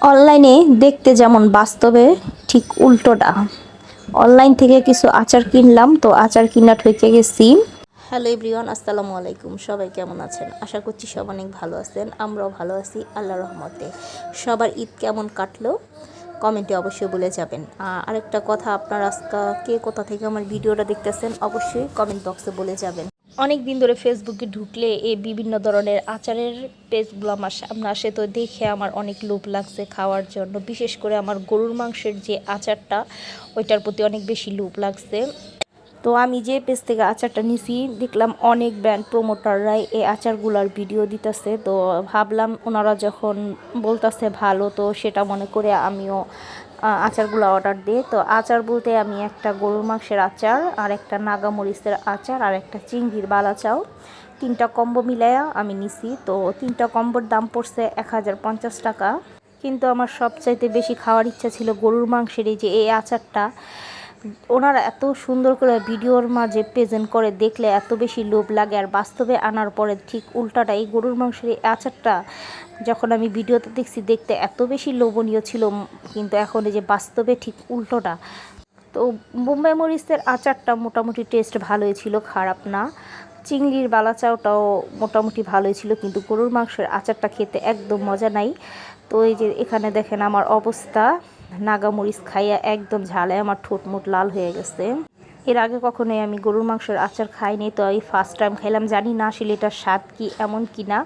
অনলাইনে দেখতে যেমন বাস্তবে ঠিক উল্টোটা। অনলাইন থেকে কিছু আচার কিনলাম, তো আচার কিনা ঠকে গেছি। হ্যালো এভরিওয়ান, আসসালামু আলাইকুম। সবাই কেমন আছেন? আশা করছি সব অনেক ভালো আছেন। আমরাও ভালো আছি আল্লাহর রহমতে। সবার ঈদ কেমন কাটলো কমেন্টে অবশ্যই বলে যাবেন। আরেকটা কথা, আপনার আজকে কে কোথা থেকে আমার ভিডিওটা দেখতেছেন অবশ্যই কমেন্ট বক্সে বলে যাবেন। অনেক দিন ধরে ফেসবুকে ঢুকলে এই বিভিন্ন ধরনের আচারের পেজগুলো আমার সামনে আসে, তো দেখে আমার অনেক লোভ লাগছে খাওয়ার জন্য। বিশেষ করে আমার গরুর মাংসের যে আচারটা, ওইটার প্রতি অনেক বেশি লোভ লাগছে। তো আমি যে পেজ থেকে আচারটা নিছি, দেখলাম অনেক ব্র্যান্ড প্রমোটাররাই এই আচারগুলোর ভিডিও দিতেছে। তো ভাবলাম ওনারা যখন বলতেছে ভালো, তো সেটা মনে করে আমিও আচারগুলো অর্ডার দিই। তো আচার বলতে আমি একটা গরুর মাংসের আচার, আর একটা নাগামরিচের আচার, আর একটা চিংড়ির বালাচাও, 3টা কম্বো মিলাইয়া আমি নিছি। তো 3টা কম্বোর দাম পড়ছে 1050 টাকা। কিন্তু আমার সবচাইতে বেশি খাওয়ার ইচ্ছা ছিল গরুর মাংসের এই আচারটা। ওনারা এত সুন্দর করে ভিডিওর মাঝে প্রেজেন্ট করে, দেখলে এত বেশি লোভ লাগে। আর বাস্তবে আনার পরে ঠিক উল্টাটা, এই গরুর মাংসের এই আচারটা যখন আমি ভিডিওতে দেখছি, দেখতে এত বেশি লোভনীয় ছিল, কিন্তু এখন এই যে বাস্তবে ঠিক উল্টোটা। তো বোম্বাই মরিচের আচারটা মোটামুটি টেস্ট ভালোই ছিল, খারাপ না। চিংড়ির বালাচাওটাও মোটামুটি ভালোই ছিল, কিন্তু গরুর মাংসের আচারটা খেতে একদম মজা নাই। তো এই যে এখানে দেখেন আমার অবস্থা, নাগামরিচ খাইয়া একদম ঝালে আমার ঠোঁট মুট লাল হয়ে গেছে। এর আগে কখনোই আমি গরুর মাংসের আচার খাইনি, তো এই ফার্স্ট টাইম খাইলাম। জানি না আসলে এটার স্বাদ কি এমন কি না,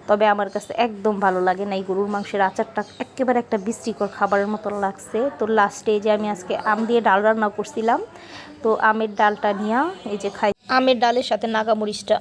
তবে আমার কাছে একদম ভালো লাগে না। এই গরুর মাংসের আচারটা একেবারে একটা বিস্তিকর খাবারের মতো লাগছে। তো লাস্টে যে আমি আজকে আম দিয়ে ডাল রান্না করছিলাম, তো আমের ডালটা নিয়ে এই যে খাই, আমের ডালের সাথে নাগামরিচটা